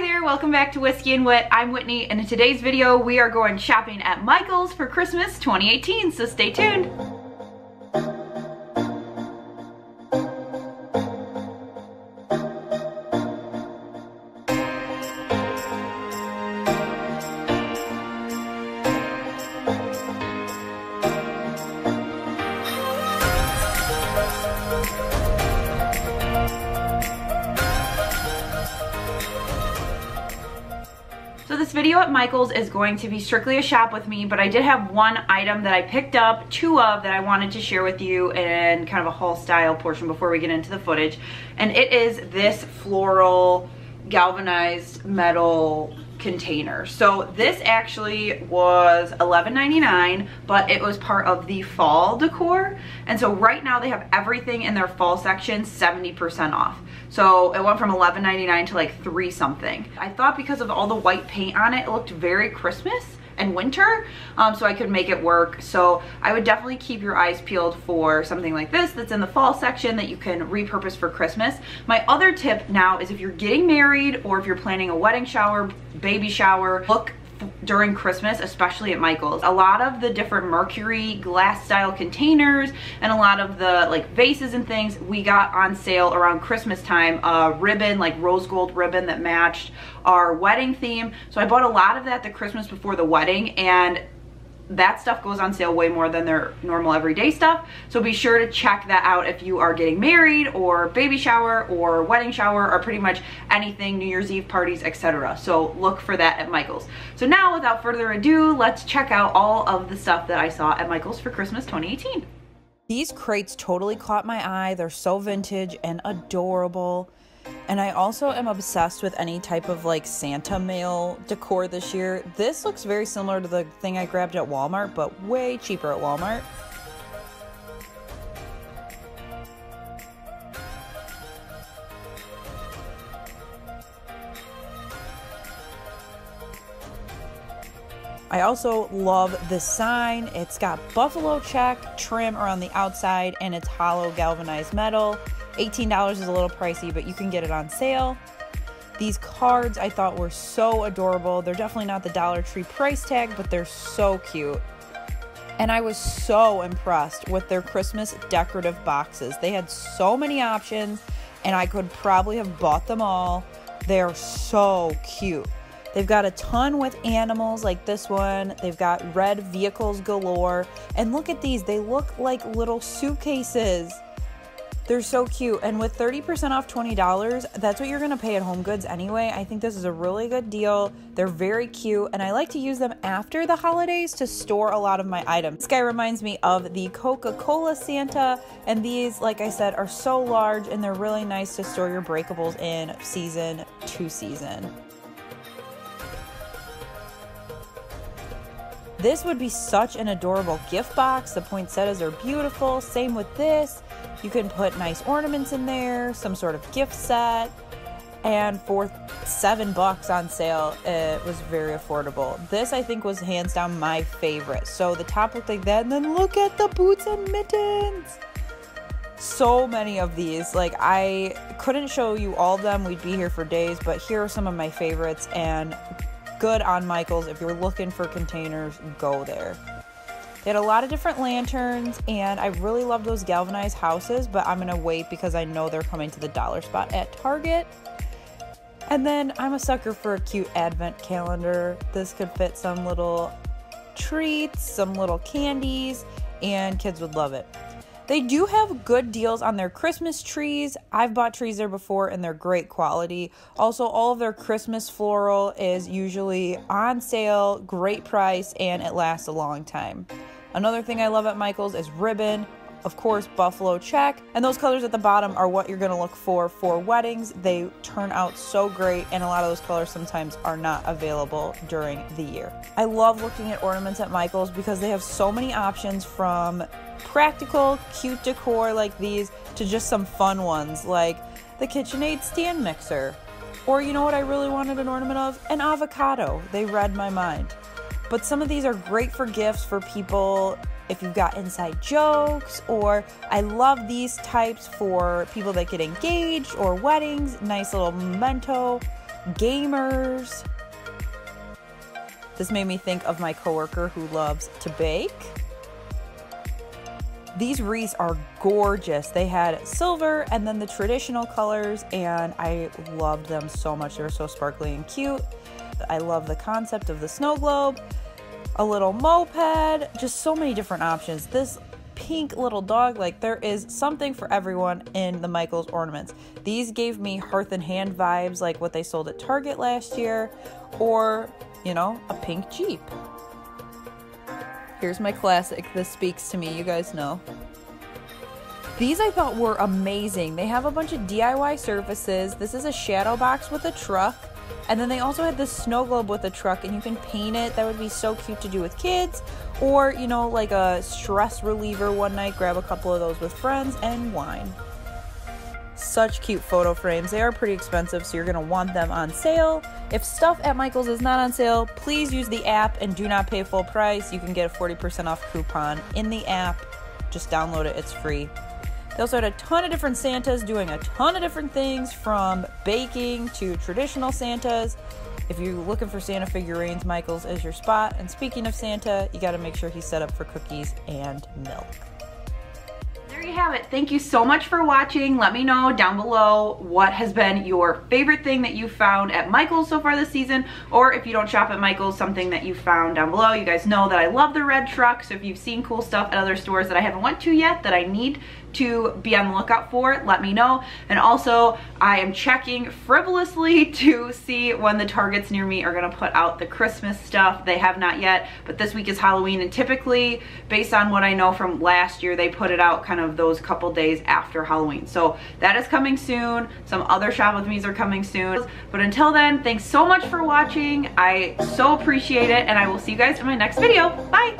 Hi there, welcome back to Whiskey and Wit. I'm Whitney, and in today's video we are going shopping at Michael's for Christmas 2018, so stay tuned. So this video at Michael's is going to be strictly a shop with me, but I did have one item that I picked up, two of, that I wanted to share with you in kind of a haul style portion before we get into the footage. And it is this floral galvanized metal container. So this actually was $11.99, but it was part of the fall decor. And so right now they have everything in their fall section 70% off. So it went from $11.99 to like $3 something. I thought because of all the white paint on it, it looked very Christmas and winter, so I could make it work. So I would definitely keep your eyes peeled for something like this that's in the fall section that you can repurpose for Christmas. My other tip now is if you're getting married or if you're planning a wedding shower, baby shower, look during Christmas, especially at Michael's. A lot of the different mercury glass style containers and a lot of the like vases and things we got on sale around Christmas time. Ribbon, like rose gold ribbon that matched our wedding theme. So I bought a lot of that the Christmas before the wedding, and that stuff goes on sale way more than their normal everyday stuff. So be sure to check that out if you are getting married or baby shower or wedding shower or pretty much anything, New Year's Eve parties, etc. So look for that at Michael's. So now without further ado, let's check out all of the stuff that I saw at Michael's for Christmas 2018. These crates totally caught my eye. They're so vintage and adorable. And I also am obsessed with any type of like Santa mail decor this year. This looks very similar to the thing I grabbed at Walmart, but way cheaper at Walmart. I also love this sign. It's got buffalo check trim around the outside and it's hollow galvanized metal. $18 is a little pricey, but you can get it on sale. These cards I thought were so adorable. They're definitely not the Dollar Tree price tag, but they're so cute. And I was so impressed with their Christmas decorative boxes. They had so many options, and I could probably have bought them all. They're so cute. They've got a ton with animals like this one. They've got red vehicles galore. And look at these. They look like little suitcases. They're so cute. And with 30% off $20, that's what you're going to pay at Home Goods anyway. I think this is a really good deal. They're very cute. And I like to use them after the holidays to store a lot of my items. This guy reminds me of the Coca-Cola Santa. And these, like I said, are so large and they're really nice to store your breakables in season to season. This would be such an adorable gift box. The poinsettias are beautiful. Same with this. You can put nice ornaments in there, some sort of gift set. And for $7 on sale, it was very affordable. This, I think, was hands down my favorite. So the top looked like that, and then look at the boots and mittens. So many of these. Like, I couldn't show you all of them. We'd be here for days, but here are some of my favorites, and good on Michael's. If you're looking for containers, go there. They had a lot of different lanterns, and I really love those galvanized houses, but I'm gonna wait because I know they're coming to the dollar spot at Target. And then I'm a sucker for a cute advent calendar. This could fit some little treats, some little candies, and kids would love it. They do have good deals on their Christmas trees. I've bought trees there before and they're great quality. Also, all of their Christmas floral is usually on sale, great price, and it lasts a long time. Another thing I love at Michael's is ribbon. Of course, buffalo check. And those colors at the bottom are what you're gonna look for weddings. They turn out so great, and a lot of those colors sometimes are not available during the year. I love looking at ornaments at Michael's because they have so many options, from practical, cute decor like these to just some fun ones like the KitchenAid stand mixer. Or, you know what I really wanted an ornament of? An avocado. They read my mind. But some of these are great for gifts for people if you've got inside jokes, or I love these types for people that get engaged or weddings. Nice little memento. gamers. This made me think of my coworker who loves to bake. These wreaths are gorgeous. They had silver and then the traditional colors, and I loved them so much. They were so sparkly and cute. I love the concept of the snow globe, a little moped, just so many different options. This pink little dog, like there is something for everyone in the Michaels ornaments. These gave me Hearth and Hand vibes, like what they sold at Target last year, or, you know, a pink Jeep. Here's my classic, This Speaks to Me, you guys know. These I thought were amazing. They have a bunch of DIY surfaces. This is a shadow box with a truck. And then they also had this snow globe with a truck, and you can paint it. That would be so cute to do with kids. Or, you know, like a stress reliever one night, grab a couple of those with friends and wine. Such cute photo frames. They are pretty expensive, so you're going to want them on sale. If stuff at Michaels is not on sale, please use the app and do not pay full price. You can get a 40% off coupon in the app. Just download it. It's free. They also had a ton of different Santas doing a ton of different things, from baking to traditional Santas. If you're looking for Santa figurines, Michaels is your spot. And speaking of Santa, you got to make sure he's set up for cookies and milk. There you have it. Thank you so much for watching. Let me know down below what has been your favorite thing that you found at Michaels so far this season, or if you don't shop at Michaels, something that you found down below. You guys know that I love the red truck, so if you've seen cool stuff at other stores that I haven't went to yet that I need to be on the lookout for, let me know. And also, I am checking frivolously to see when the Targets near me are gonna put out the Christmas stuff. They have not yet, but this week is Halloween, and typically, based on what I know from last year, they put it out kind of those couple days after Halloween. So that is coming soon. Some other Shop With Me's are coming soon. But until then, thanks so much for watching. I so appreciate it, and I will see you guys in my next video. Bye!